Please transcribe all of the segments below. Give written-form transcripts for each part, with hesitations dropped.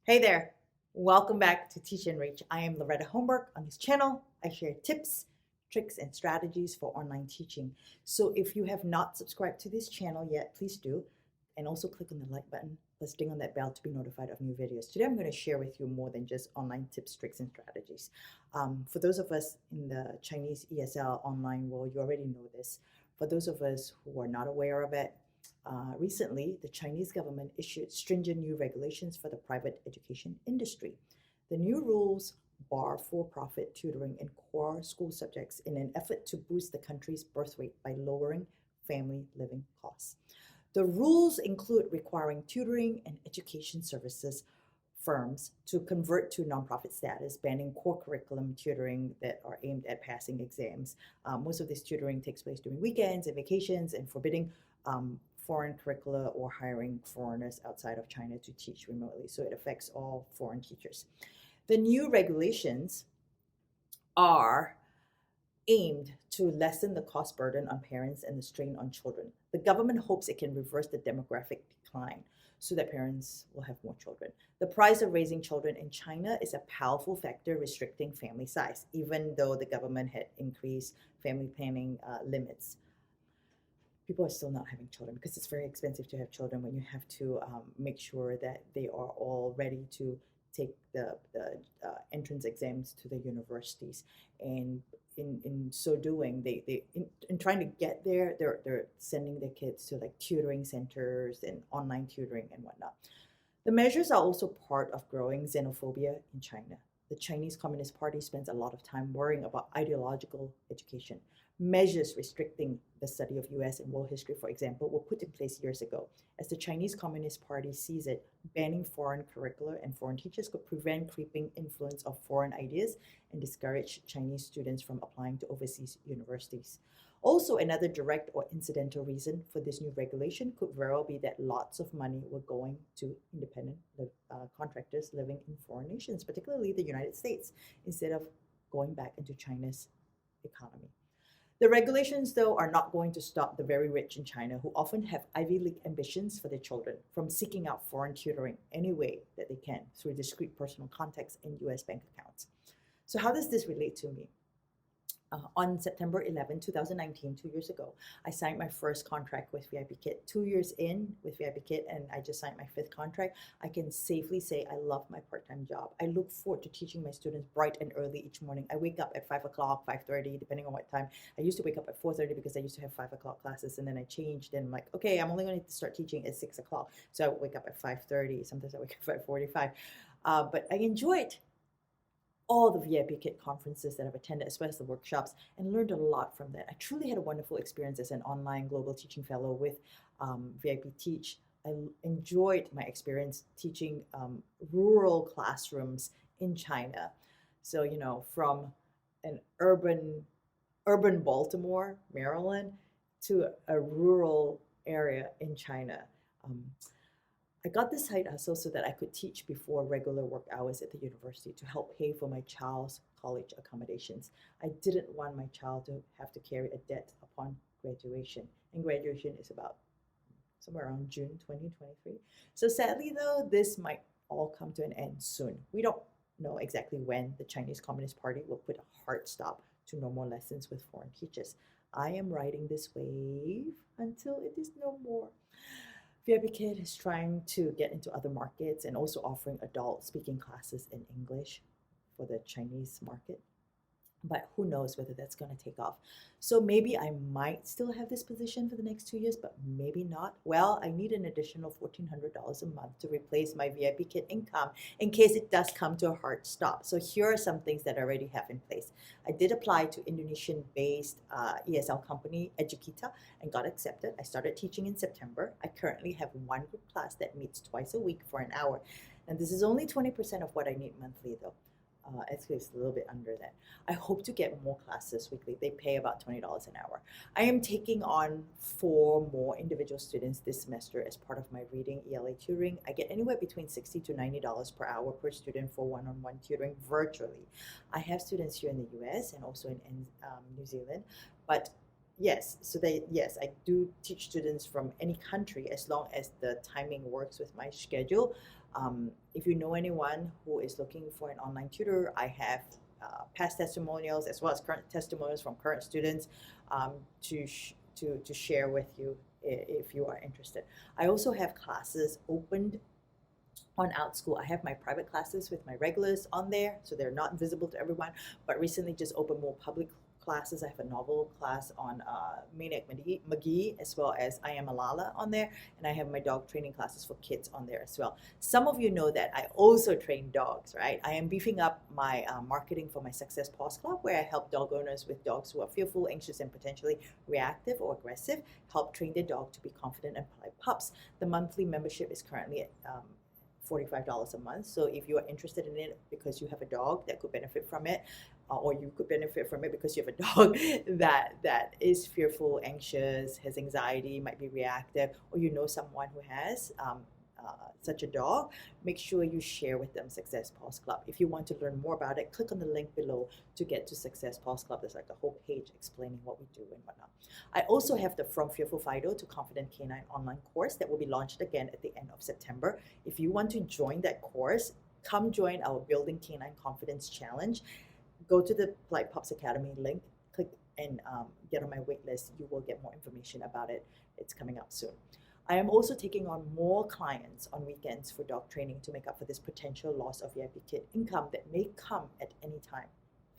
Hey there, welcome back to Teach and Reach. I am Loretta Holmberg. On this channel, I share tips, tricks, and strategies for online teaching. So if you have not subscribed to this channel yet, please do. And also click on the like button, plus ding on that bell to be notified of new videos. Today I'm going to share with you more than just online tips, tricks, and strategies. For those of us in the Chinese ESL online world, you already know this. For those of us who are not aware of it, recently, the Chinese government issued stringent new regulations for the private education industry. The new rules bar for-profit tutoring in core school subjects in an effort to boost the country's birth rate by lowering family living costs. The rules include requiring tutoring and education services firms to convert to nonprofit status, banning core curriculum tutoring that are aimed at passing exams. Most of this tutoring takes place during weekends and vacations, and forbidding foreign curricula or hiring foreigners outside of China to teach remotely. So it affects all foreign teachers. The new regulations are aimed to lessen the cost burden on parents and the strain on children. The government hopes it can reverse the demographic decline so that parents will have more children. The price of raising children in China is a powerful factor restricting family size, even though the government had increased family planning limits. People are still not having children because it's very expensive to have children when you have to make sure that they are all ready to take the entrance exams to the universities. And in so doing, in trying to get there, they're sending their kids to like tutoring centers and online tutoring and whatnot. The measures are also part of growing xenophobia in China. The Chinese Communist Party spends a lot of time worrying about ideological education. Measures restricting the study of US and world history, for example, were put in place years ago. As the Chinese Communist Party sees it, banning foreign curricula and foreign teachers could prevent creeping influence of foreign ideas and discourage Chinese students from applying to overseas universities. Also, another direct or incidental reason for this new regulation could very well be that lots of money were going to independent contractors living in foreign nations, particularly the United States, instead of going back into China's economy. The regulations, though, are not going to stop the very rich in China, who often have Ivy League ambitions for their children, from seeking out foreign tutoring any way that they can through discrete personal contacts and US bank accounts. So how does this relate to me? On September 11, 2019, 2 years ago, I signed my first contract with VIPKid. 2 years in with VIPKid, and I just signed my fifth contract. I can safely say I love my part-time job. I look forward to teaching my students bright and early each morning. I wake up at 5 o'clock, 5:30, depending on what time. I used to wake up at 4:30 because I used to have 5 o'clock classes, and then I changed, and I'm like, okay, I'm only going to start teaching at 6 o'clock. So I wake up at 5:30. Sometimes I wake up at 5:45. But I enjoyed all the VIPKid conferences that I've attended, as well as the workshops, and learned a lot from that. I truly had a wonderful experience as an online global teaching fellow with VIP Teach. I enjoyed my experience teaching rural classrooms in China. So, from an urban Baltimore, Maryland, to a rural area in China. I got this side hustle so that I could teach before regular work hours at the university to help pay for my child's college accommodations. I didn't want my child to have to carry a debt upon graduation, and graduation is about somewhere around June 2023. So sadly, though, this might all come to an end soon. We don't know exactly when the Chinese Communist Party will put a hard stop to no more lessons with foreign teachers. I am riding this wave until it is no more. VIPKid is trying to get into other markets and also offering adult speaking classes in English for the Chinese market. But who knows whether that's going to take off. So maybe I might still have this position for the next 2 years, but maybe not. Well, I need an additional $1,400 a month to replace my VIPKid income in case it does come to a hard stop. So here are some things that I already have in place. I did apply to Indonesian-based ESL company, Educita, and got accepted. I started teaching in September. I currently have one group class that meets twice a week for an hour. And this is only 20% of what I need monthly, though. Actually, it's a little bit under that. I hope to get more classes weekly. They pay about $20 an hour. I am taking on 4 more individual students this semester as part of my reading ELA tutoring. I get anywhere between $60 to $90 per hour per student for one-on-one tutoring virtually. I have students here in the US and also in New Zealand, but yes, I do teach students from any country as long as the timing works with my schedule. If you know anyone who is looking for an online tutor, I have past testimonials as well as current testimonials from current students to share with you if you are interested. I also have classes opened on Outschool. I have my private classes with my regulars on there, so they're not visible to everyone, but recently just opened more public classes. I have a novel class on Maniac McGee, as well as I Am Malala on there, and I have my dog training classes for kids on there as well. Some of you know that I also train dogs, right? I am beefing up my marketing for my Success Paws Club, where I help dog owners with dogs who are fearful, anxious, and potentially reactive or aggressive, help train their dog to be confident and polite pups. The monthly membership is currently at $45 a month. So if you are interested in it because you have a dog that could benefit from it, or you could benefit from it because you have a dog that is fearful, anxious, has anxiety, might be reactive, or you know someone who has such a dog, make sure you share with them Success Paws Club. If you want to learn more about it, click on the link below to get to Success Paws Club. There's like a whole page explaining what we do and whatnot. I also have the From Fearful Fido to Confident Canine online course that will be launched again at the end of September. If you want to join that course, come join our Building Canine Confidence Challenge. Go to the Polite Pups Academy link, click and get on my wait list. You will get more information about it. It's coming up soon. I am also taking on more clients on weekends for dog training to make up for this potential loss of VIPKid income that may come at any time,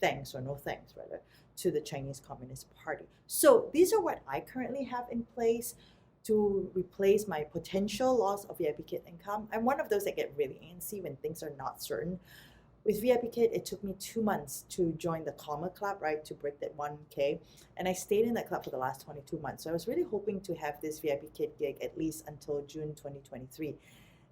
thanks or no thanks rather, to the Chinese Communist Party. So these are what I currently have in place to replace my potential loss of VIPKid income. I'm one of those that get really antsy when things are not certain. With VIPKid, it took me 2 months to join the Comma Club, right, to break that 1K. And I stayed in that club for the last 22 months. So I was really hoping to have this VIPKid gig at least until June 2023.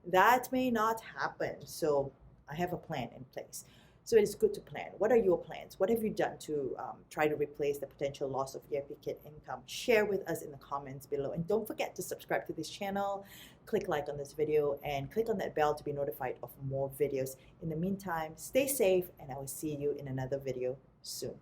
That may not happen. So I have a plan in place. So it is good to plan. What are your plans? What have you done to try to replace the potential loss of VIPKid income? Share with us in the comments below. And don't forget to subscribe to this channel, click like on this video, and click on that bell to be notified of more videos. In the meantime, stay safe, and I will see you in another video soon.